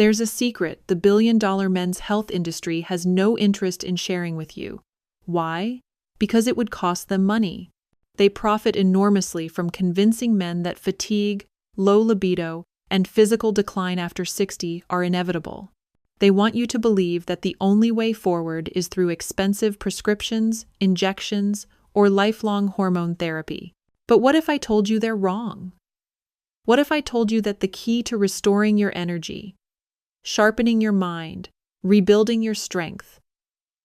There's a secret the billion-dollar men's health industry has no interest in sharing with you. Why? Because it would cost them money. They profit enormously from convincing men that fatigue, low libido, and physical decline after 60 are inevitable. They want you to believe that the only way forward is through expensive prescriptions, injections, or lifelong hormone therapy. But what if I told you they're wrong? What if I told you that the key to restoring your energy, sharpening your mind, rebuilding your strength,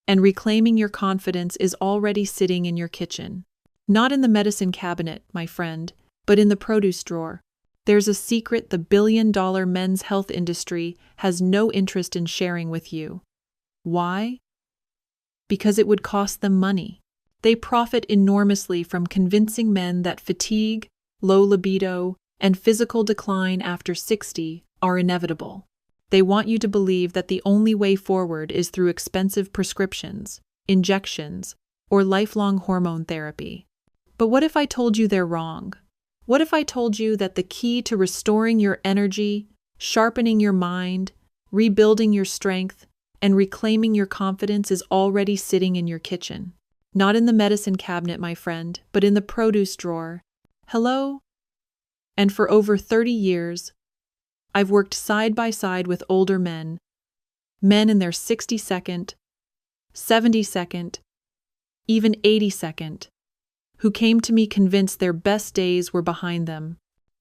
and reclaiming your confidence is already sitting in your kitchen? Not in the medicine cabinet, my friend, but in the produce drawer. There's a secret the billion-dollar men's health industry has no interest in sharing with you. Why? Because it would cost them money. They profit enormously from convincing men that fatigue, low libido, and physical decline after 60 are inevitable. They want you to believe that the only way forward is through expensive prescriptions, injections, or lifelong hormone therapy. But what if I told you they're wrong? What if I told you that the key to restoring your energy, sharpening your mind, rebuilding your strength, and reclaiming your confidence is already sitting in your kitchen? Not in the medicine cabinet, my friend, but in the produce drawer. Hello? And for over 30 years, I've worked side by side with older men in their 62nd, 72nd, even 82nd, who came to me convinced their best days were behind them,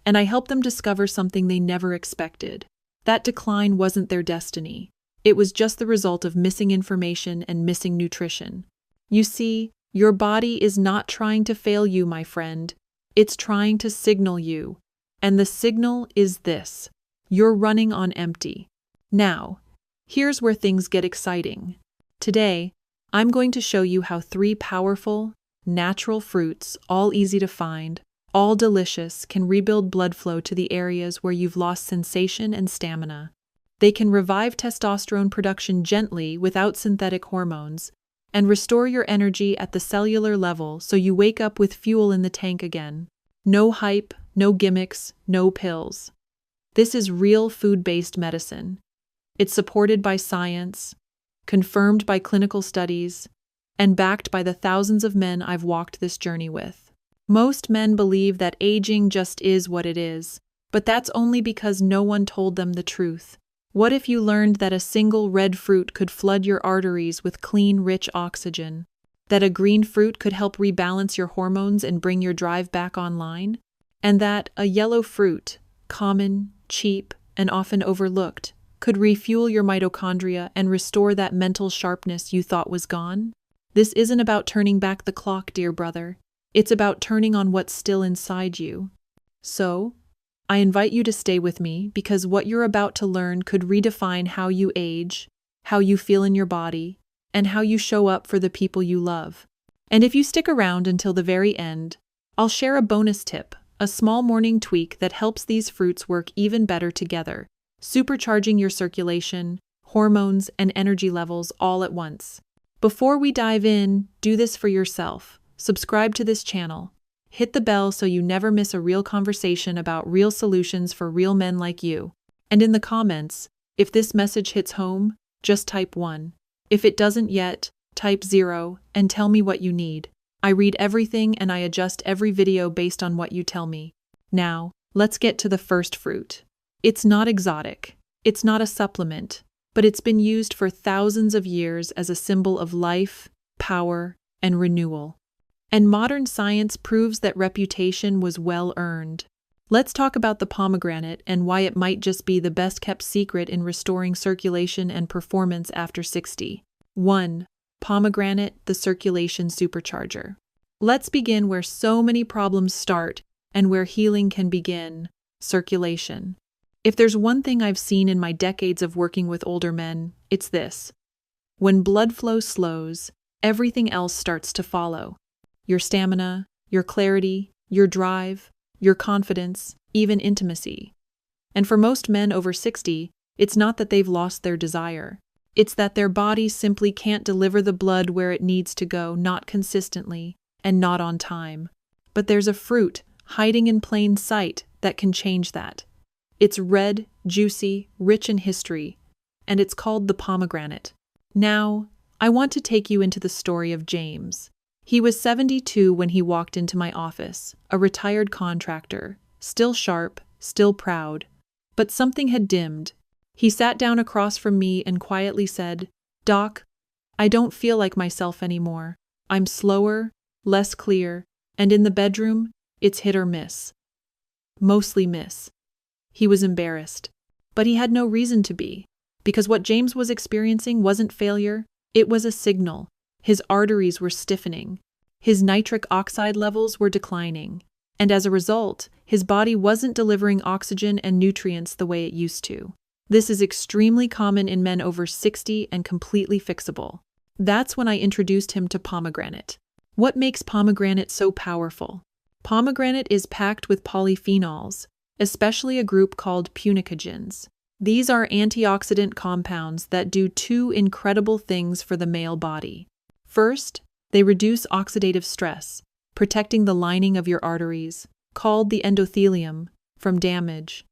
and I helped them discover something they never expected. That decline wasn't their destiny. It was just the result of missing information and missing nutrition. You see, your body is not trying to fail you, my friend. It's trying to signal you. And the signal is this: you're running on empty. Now, here's where things get exciting. Today, I'm going to show you how 3 powerful, natural fruits, all easy to find, all delicious, can rebuild blood flow to the areas where you've lost sensation and stamina. They can revive testosterone production gently without synthetic hormones, and restore your energy at the cellular level so you wake up with fuel in the tank again. No hype, no gimmicks, no pills. This is real food-based medicine. It's supported by science, confirmed by clinical studies, and backed by the thousands of men I've walked this journey with. Most men believe that aging just is what it is, but that's only because no one told them the truth. What if you learned that a single red fruit could flood your arteries with clean, rich oxygen? That a green fruit could help rebalance your hormones and bring your drive back online? And that a yellow fruit, common, cheap, and often overlooked, could refuel your mitochondria and restore that mental sharpness you thought was gone? This isn't about turning back the clock, dear brother. It's about turning on what's still inside you. So, I invite you to stay with me because what you're about to learn could redefine how you age, how you feel in your body, and how you show up for the people you love. And if you stick around until the very end, I'll share a bonus tip, a small morning tweak that helps these fruits work even better together, supercharging your circulation, hormones, and energy levels all at once. Before we dive in, do this for yourself. Subscribe to this channel. Hit the bell so you never miss a real conversation about real solutions for real men like you. And in the comments, if this message hits home, just type 1. If it doesn't yet, type 0 and tell me what you need. I read everything and I adjust every video based on what you tell me. Now, let's get to the first fruit. It's not exotic. It's not a supplement, but it's been used for thousands of years as a symbol of life, power, and renewal. And modern science proves that reputation was well earned. Let's talk about the pomegranate and why it might just be the best-kept secret in restoring circulation and performance after 60. 1. Pomegranate, the circulation supercharger. Let's begin where so many problems start and where healing can begin: circulation. If there's one thing I've seen in my decades of working with older men, it's this. When blood flow slows, everything else starts to follow. Your stamina, your clarity, your drive, your confidence, even intimacy. And for most men over 60, it's not that they've lost their desire. It's that their bodies simply can't deliver the blood where it needs to go, not consistently, and not on time. But there's a fruit hiding in plain sight that can change that. It's red, juicy, rich in history, and it's called the pomegranate. Now, I want to take you into the story of James. He was 72 when he walked into my office, a retired contractor, still sharp, still proud. But something had dimmed. He sat down across from me and quietly said, "Doc, I don't feel like myself anymore. I'm slower, less clear, and in the bedroom, it's hit or miss. Mostly miss." He was embarrassed. But he had no reason to be, because what James was experiencing wasn't failure, it was a signal. His arteries were stiffening. His nitric oxide levels were declining. And as a result, his body wasn't delivering oxygen and nutrients the way it used to. This is extremely common in men over 60 and completely fixable. That's when I introduced him to pomegranate. What makes pomegranate so powerful? Pomegranate is packed with polyphenols, especially a group called punicogens. These are antioxidant compounds that do two incredible things for the male body. First, they reduce oxidative stress, protecting the lining of your arteries, called the endothelium, from damage.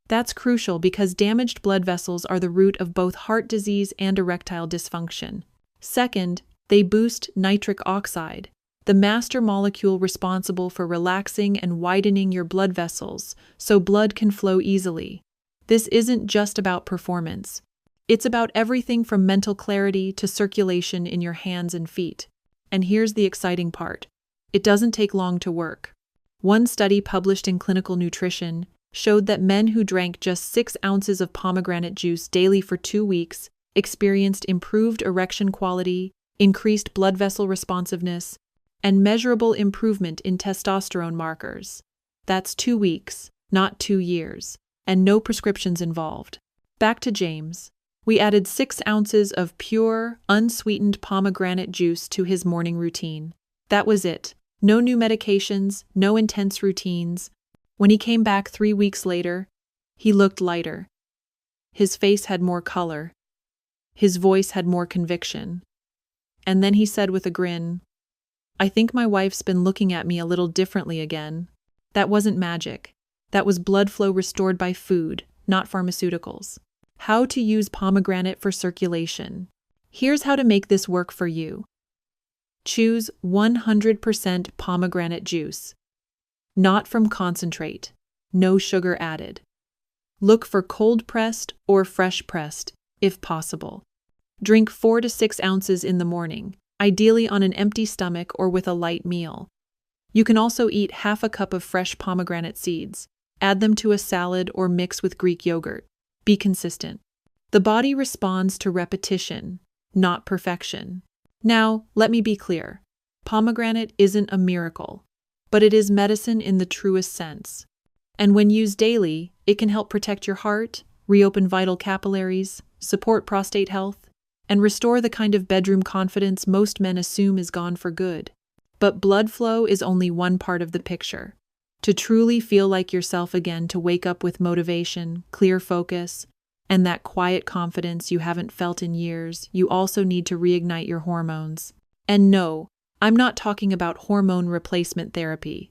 That's crucial because damaged blood vessels are the root of both heart disease and erectile dysfunction. Second, they boost nitric oxide, the master molecule responsible for relaxing and widening your blood vessels so blood can flow easily. This isn't just about performance. It's about everything from mental clarity to circulation in your hands and feet. And here's the exciting part. It doesn't take long to work. One study published in Clinical Nutrition showed that men who drank just 6 ounces of pomegranate juice daily for 2 weeks experienced improved erection quality, increased blood vessel responsiveness, and measurable improvement in testosterone markers. That's 2 weeks, not 2 years, and no prescriptions involved. Back to James. We added 6 ounces of pure, unsweetened pomegranate juice to his morning routine. That was it. No new medications, no intense routines. When he came back 3 weeks later, he looked lighter. His face had more color. His voice had more conviction. And then he said with a grin, "I think my wife's been looking at me a little differently again." That wasn't magic. That was blood flow restored by food, not pharmaceuticals. How to use pomegranate for circulation. Here's how to make this work for you. Choose 100% pomegranate juice. Not from concentrate. No sugar added. Look for cold-pressed or fresh-pressed, if possible. Drink 4 to 6 ounces in the morning, ideally on an empty stomach or with a light meal. You can also eat half a cup of fresh pomegranate seeds. Add them to a salad or mix with Greek yogurt. Be consistent. The body responds to repetition, not perfection. Now, let me be clear. Pomegranate isn't a miracle, but it is medicine in the truest sense. And when used daily, it can help protect your heart, reopen vital capillaries, support prostate health, and restore the kind of bedroom confidence most men assume is gone for good. But blood flow is only one part of the picture. To truly feel like yourself again, to wake up with motivation, clear focus, and that quiet confidence you haven't felt in years, you also need to reignite your hormones. And no, I'm not talking about hormone replacement therapy.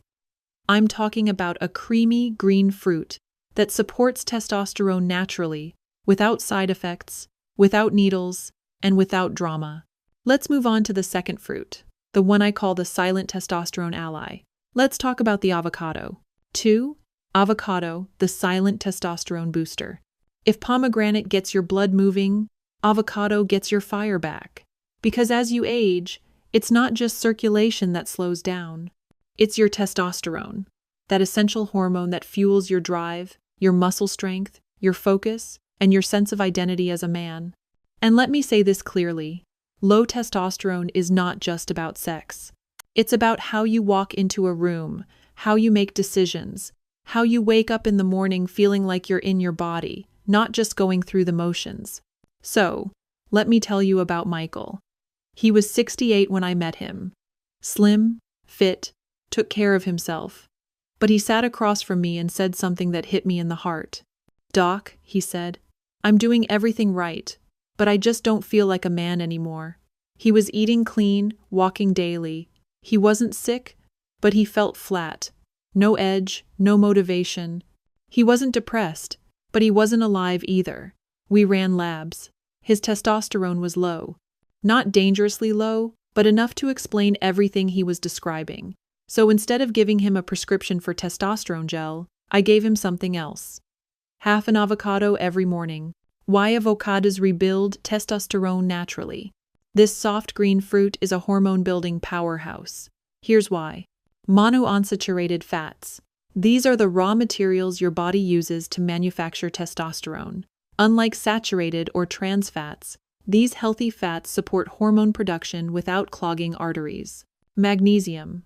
I'm talking about a creamy green fruit that supports testosterone naturally, without side effects, without needles, and without drama. Let's move on to the second fruit, the one I call the silent testosterone ally. Let's talk about the avocado. 2. Avocado, the silent testosterone booster. If pomegranate gets your blood moving, avocado gets your fire back. Because as you age, it's not just circulation that slows down. It's your testosterone, that essential hormone that fuels your drive, your muscle strength, your focus, and your sense of identity as a man. And let me say this clearly, low testosterone is not just about sex. It's about how you walk into a room, how you make decisions, how you wake up in the morning feeling like you're in your body, not just going through the motions. So, let me tell you about Michael. He was 68 when I met him. Slim, fit, took care of himself. But he sat across from me and said something that hit me in the heart. "Doc," he said, "I'm doing everything right, but I just don't feel like a man anymore." He was eating clean, walking daily. He wasn't sick, but he felt flat. No edge, no motivation. He wasn't depressed. But he wasn't alive either. We ran labs. His testosterone was low. Not dangerously low, but enough to explain everything he was describing. So instead of giving him a prescription for testosterone gel, I gave him something else. Half an avocado every morning. Why avocados rebuild testosterone naturally. This soft green fruit is a hormone-building powerhouse. Here's why. Monounsaturated fats. These are the raw materials your body uses to manufacture testosterone. Unlike saturated or trans fats, these healthy fats support hormone production without clogging arteries. Magnesium.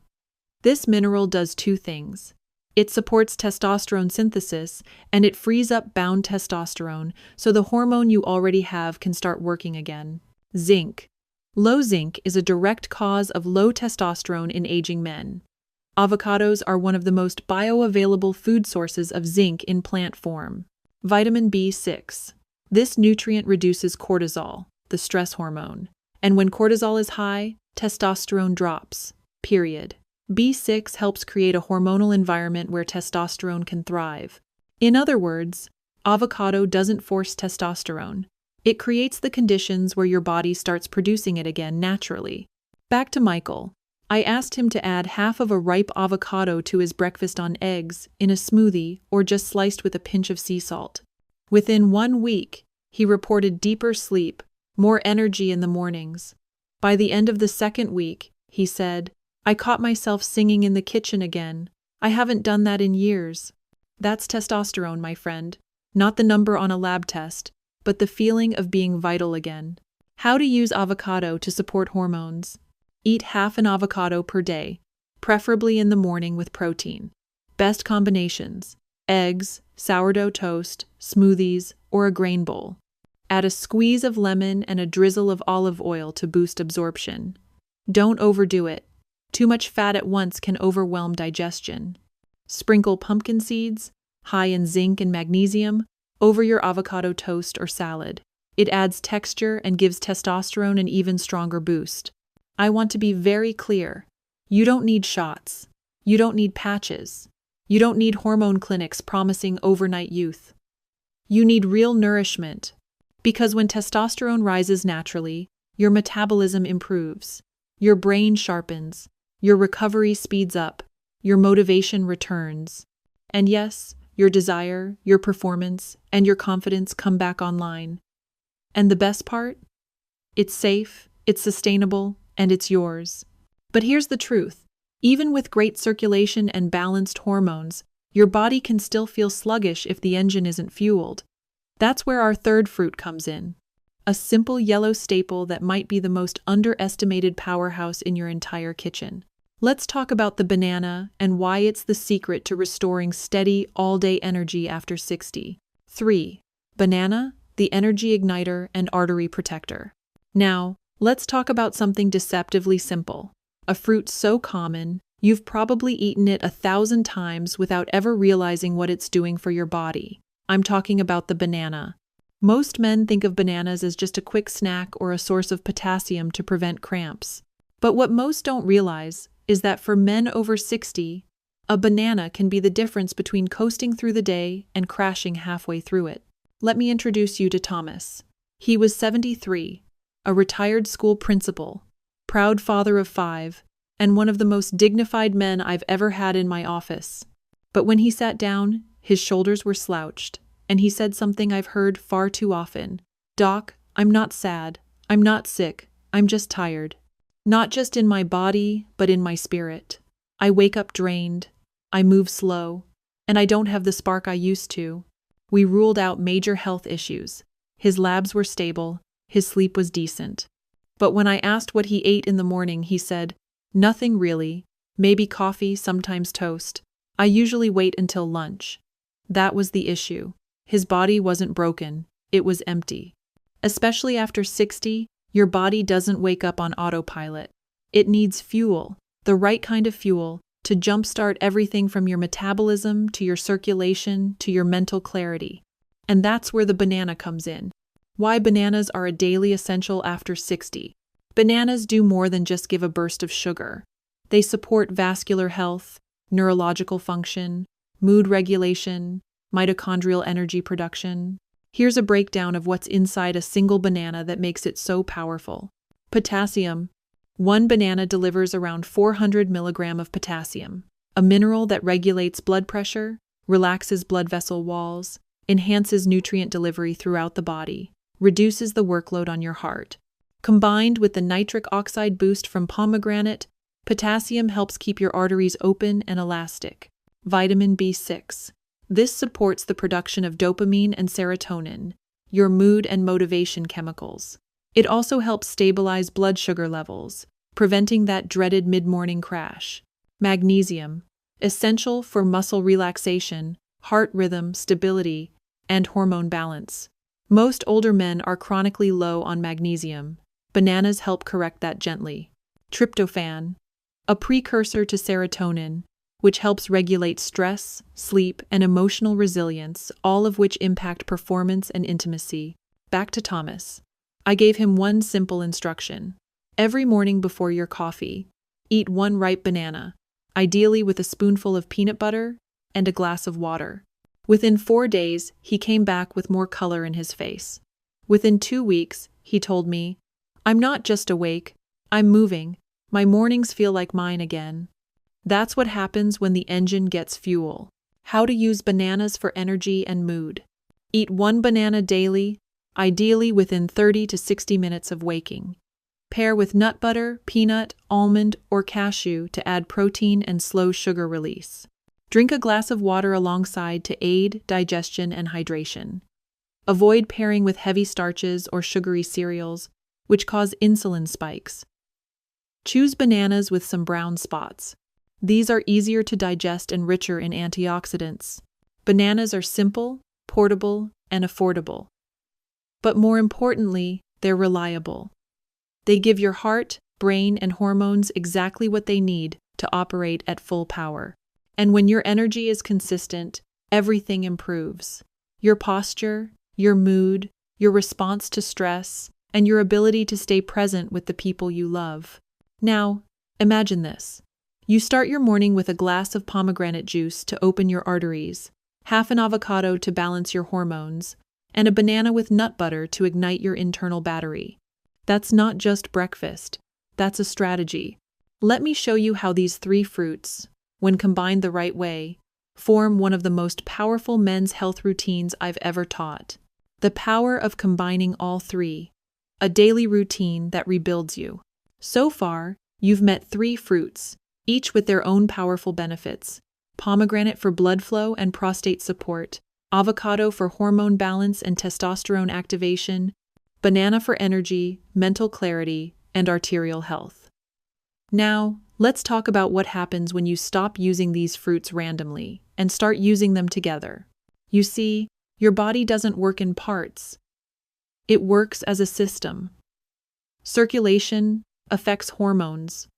This mineral does two things. It supports testosterone synthesis, and it frees up bound testosterone so the hormone you already have can start working again. Zinc. Low zinc is a direct cause of low testosterone in aging men. Avocados are one of the most bioavailable food sources of zinc in plant form. Vitamin B6. This nutrient reduces cortisol, the stress hormone. And when cortisol is high, testosterone drops. Period. B6 helps create a hormonal environment where testosterone can thrive. In other words, avocado doesn't force testosterone. It creates the conditions where your body starts producing it again naturally. Back to Michael. I asked him to add half of a ripe avocado to his breakfast on eggs, in a smoothie, or just sliced with a pinch of sea salt. Within 1 week, he reported deeper sleep, more energy in the mornings. By the end of the second week, he said, I caught myself singing in the kitchen again. I haven't done that in years. That's testosterone, my friend. Not the number on a lab test, but the feeling of being vital again. How to use avocado to support hormones. Eat half an avocado per day, preferably in the morning with protein. Best combinations: eggs, sourdough toast, smoothies, or a grain bowl. Add a squeeze of lemon and a drizzle of olive oil to boost absorption. Don't overdo it. Too much fat at once can overwhelm digestion. Sprinkle pumpkin seeds, high in zinc and magnesium, over your avocado toast or salad. It adds texture and gives testosterone an even stronger boost. I want to be very clear. You don't need shots. You don't need patches. You don't need hormone clinics promising overnight youth. You need real nourishment. Because when testosterone rises naturally, your metabolism improves. Your brain sharpens. Your recovery speeds up. Your motivation returns. And yes, your desire, your performance, and your confidence come back online. And the best part? It's safe, it's sustainable, and it's yours. But here's the truth. Even with great circulation and balanced hormones, your body can still feel sluggish if the engine isn't fueled. That's where our third fruit comes in. A simple yellow staple that might be the most underestimated powerhouse in your entire kitchen. Let's talk about the banana and why it's the secret to restoring steady, all-day energy after 60. 3. Banana, the energy igniter and artery protector. Now, let's talk about something deceptively simple. A fruit so common, you've probably eaten it 1,000 times without ever realizing what it's doing for your body. I'm talking about the banana. Most men think of bananas as just a quick snack or a source of potassium to prevent cramps. But what most don't realize is that for men over 60, a banana can be the difference between coasting through the day and crashing halfway through it. Let me introduce you to Thomas. He was 73, a retired school principal, proud father of 5, and one of the most dignified men I've ever had in my office. But when he sat down, his shoulders were slouched, and he said something I've heard far too often. Doc, I'm not sad. I'm not sick. I'm just tired. Not just in my body, but in my spirit. I wake up drained. I move slow. And I don't have the spark I used to. We ruled out major health issues. His labs were stable. His sleep was decent. But when I asked what he ate in the morning, he said, nothing really. Maybe coffee, sometimes toast. I usually wait until lunch. That was the issue. His body wasn't broken. It was empty. Especially after 60, your body doesn't wake up on autopilot. It needs fuel, the right kind of fuel, to jumpstart everything from your metabolism to your circulation to your mental clarity. And that's where the banana comes in. Why bananas are a daily essential after 60. Bananas do more than just give a burst of sugar. They support vascular health, neurological function, mood regulation, mitochondrial energy production. Here's a breakdown of what's inside a single banana that makes it so powerful. Potassium. One banana delivers around 400 milligrams of potassium, a mineral that regulates blood pressure, relaxes blood vessel walls, enhances nutrient delivery throughout the body, reduces the workload on your heart. Combined with the nitric oxide boost from pomegranate, potassium helps keep your arteries open and elastic. Vitamin B6. This supports the production of dopamine and serotonin, your mood and motivation chemicals. It also helps stabilize blood sugar levels, preventing that dreaded mid-morning crash. Magnesium. Essential for muscle relaxation, heart rhythm stability, and hormone balance. Most older men are chronically low on magnesium. Bananas help correct that gently. Tryptophan. A precursor to serotonin, which helps regulate stress, sleep, and emotional resilience, all of which impact performance and intimacy. Back to Thomas. I gave him one simple instruction. Every morning before your coffee, eat one ripe banana, ideally with a spoonful of peanut butter and a glass of water. Within 4 days, he came back with more color in his face. Within 2 weeks, he told me, "I'm not just awake, I'm moving. My mornings feel like mine again." That's what happens when the engine gets fuel. How to use bananas for energy and mood. Eat one banana daily, ideally within 30 to 60 minutes of waking. Pair with nut butter, peanut, almond, or cashew to add protein and slow sugar release. Drink a glass of water alongside to aid digestion and hydration. Avoid pairing with heavy starches or sugary cereals, which cause insulin spikes. Choose bananas with some brown spots. These are easier to digest and richer in antioxidants. Bananas are simple, portable, and affordable. But more importantly, they're reliable. They give your heart, brain, and hormones exactly what they need to operate at full power. And when your energy is consistent, everything improves. Your posture, your mood, your response to stress, and your ability to stay present with the people you love. Now, imagine this. You start your morning with a glass of pomegranate juice to open your arteries, half an avocado to balance your hormones, and a banana with nut butter to ignite your internal battery. That's not just breakfast, that's a strategy. Let me show you how these 3 fruits, when combined the right way, form one of the most powerful men's health routines I've ever taught. The power of combining all 3. A daily routine that rebuilds you. So far, you've met 3 fruits, each with their own powerful benefits. Pomegranate for blood flow and prostate support, avocado for hormone balance and testosterone activation, banana for energy, mental clarity, and arterial health. Now, let's talk about what happens when you stop using these fruits randomly and start using them together. You see, your body doesn't work in parts. It works as a system. Circulation affects hormones.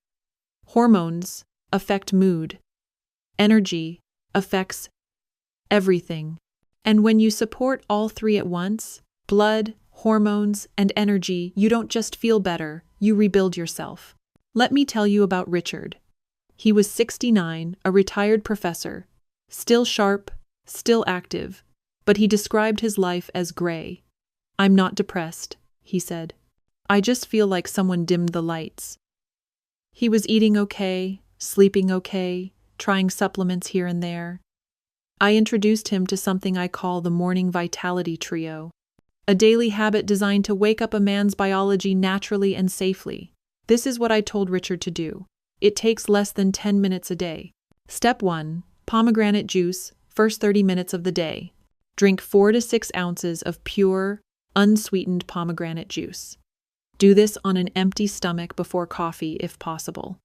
Hormones affect mood. Energy affects everything. And when you support all 3 at once, blood, hormones, and energy, you don't just feel better, you rebuild yourself. Let me tell you about Richard. He was 69, a retired professor, still sharp, still active, but he described his life as gray. "I'm not depressed," he said. "I just feel like someone dimmed the lights." He was eating okay, sleeping okay, trying supplements here and there. I introduced him to something I call the Morning Vitality Trio, a daily habit designed to wake up a man's biology naturally and safely. This is what I told Richard to do. It takes less than 10 minutes a day. Step 1. Pomegranate juice, first 30 minutes of the day. Drink 4 to 6 ounces of pure, unsweetened pomegranate juice. Do this on an empty stomach before coffee if possible.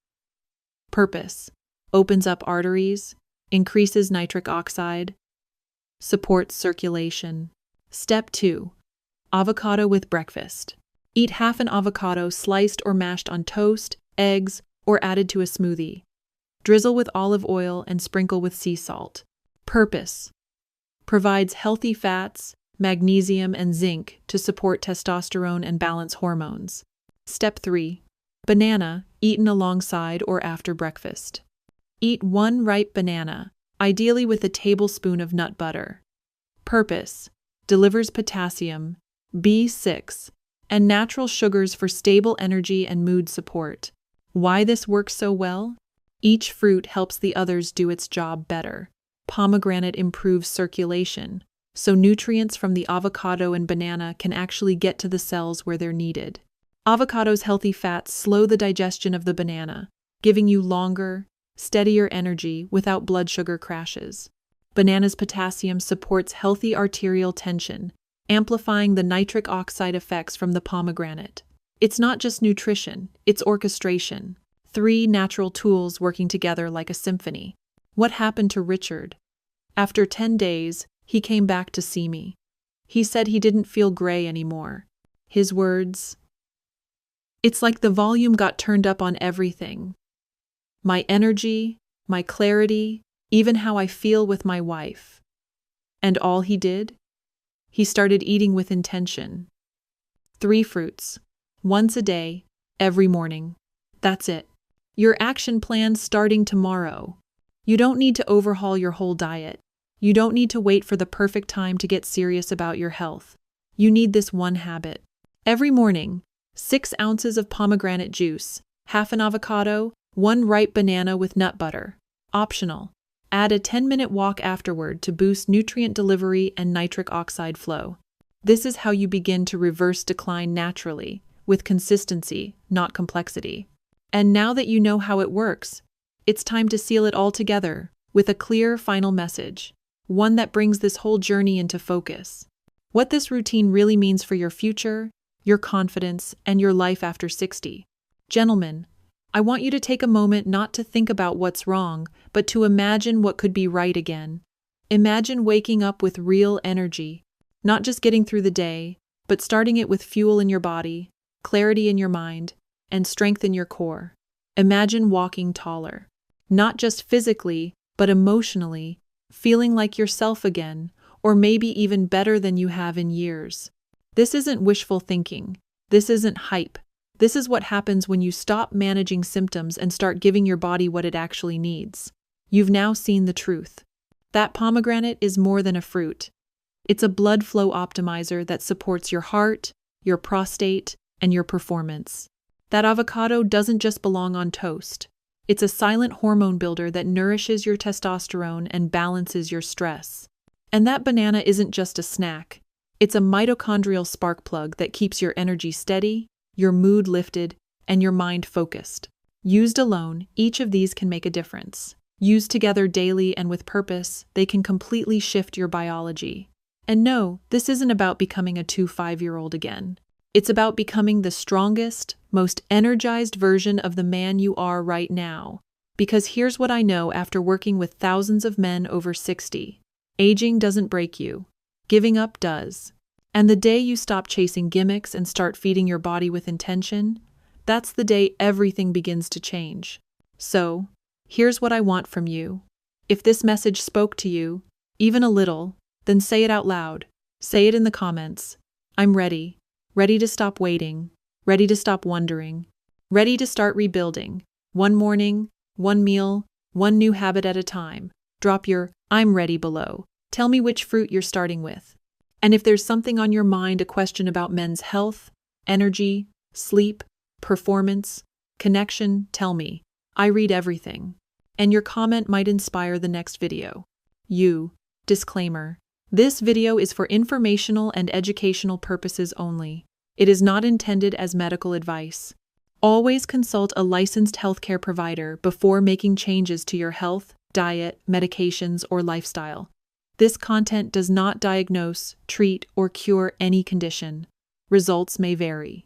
Purpose: opens up arteries, increases nitric oxide, supports circulation. Step 2. Avocado with breakfast. Eat half an avocado sliced or mashed on toast, eggs, or added to a smoothie. Drizzle with olive oil and sprinkle with sea salt. Purpose: provides healthy fats, magnesium, and zinc to support testosterone and balance hormones. Step 3. Banana, eaten alongside or after breakfast. Eat one ripe banana, ideally with a tablespoon of nut butter. Purpose: delivers potassium, B6, and natural sugars for stable energy and mood support. Why this works so well? Each fruit helps the others do its job better. Pomegranate improves circulation, so nutrients from the avocado and banana can actually get to the cells where they're needed. Avocado's healthy fats slow the digestion of the banana, giving you longer, steadier energy without blood sugar crashes. Banana's potassium supports healthy arterial tension, amplifying the nitric oxide effects from the pomegranate. It's not just nutrition, it's orchestration. 3 natural tools working together like a symphony. What happened to Richard? After 10 days, he came back to see me. He said he didn't feel gray anymore. His words: "It's like the volume got turned up on everything. My energy, my clarity, even how I feel with my wife." And all he did? He started eating with intention. 3 fruits, once a day, every morning. That's it. Your action plan starting tomorrow. You don't need to overhaul your whole diet. You don't need to wait for the perfect time to get serious about your health. You need this one habit. Every morning, 6 ounces of pomegranate juice, half an avocado, 1 ripe banana with nut butter. Optional. Add a 10-minute walk afterward to boost nutrient delivery and nitric oxide flow. This is how you begin to reverse decline naturally, with consistency, not complexity. And now that you know how it works, it's time to seal it all together with a clear final message, one that brings this whole journey into focus. What this routine really means for your future, your confidence, and your life after 60. Gentlemen, I want you to take a moment not to think about what's wrong, but to imagine what could be right again. Imagine waking up with real energy, not just getting through the day, but starting it with fuel in your body, clarity in your mind, and strength in your core. Imagine walking taller, not just physically, but emotionally, feeling like yourself again, or maybe even better than you have in years. This isn't wishful thinking. This isn't hype. This is what happens when you stop managing symptoms and start giving your body what it actually needs. You've now seen the truth. That pomegranate is more than a fruit. It's a blood flow optimizer that supports your heart, your prostate, and your performance. That avocado doesn't just belong on toast. It's a silent hormone builder that nourishes your testosterone and balances your stress. And that banana isn't just a snack. It's a mitochondrial spark plug that keeps your energy steady, your mood lifted, and your mind focused. Used alone, each of these can make a difference. Used together daily and with purpose, they can completely shift your biology. And no, this isn't about becoming a 5-year-old again. It's about becoming the strongest, most energized version of the man you are right now. Because here's what I know after working with thousands of men over 60. Aging doesn't break you. Giving up does. And the day you stop chasing gimmicks and start feeding your body with intention, that's the day everything begins to change. So, here's what I want from you. If this message spoke to you, even a little, then say it out loud. Say it in the comments. I'm ready. Ready to stop waiting. Ready to stop wondering. Ready to start rebuilding. One morning, one meal, one new habit at a time. Drop your "I'm ready" below. Tell me which fruit you're starting with. And if there's something on your mind, a question about men's health, energy, sleep, performance, connection, tell me. I read everything. And your comment might inspire the next video. Disclaimer. This video is for informational and educational purposes only. It is not intended as medical advice. Always consult a licensed healthcare provider before making changes to your health, diet, medications, or lifestyle. This content does not diagnose, treat, or cure any condition. Results may vary.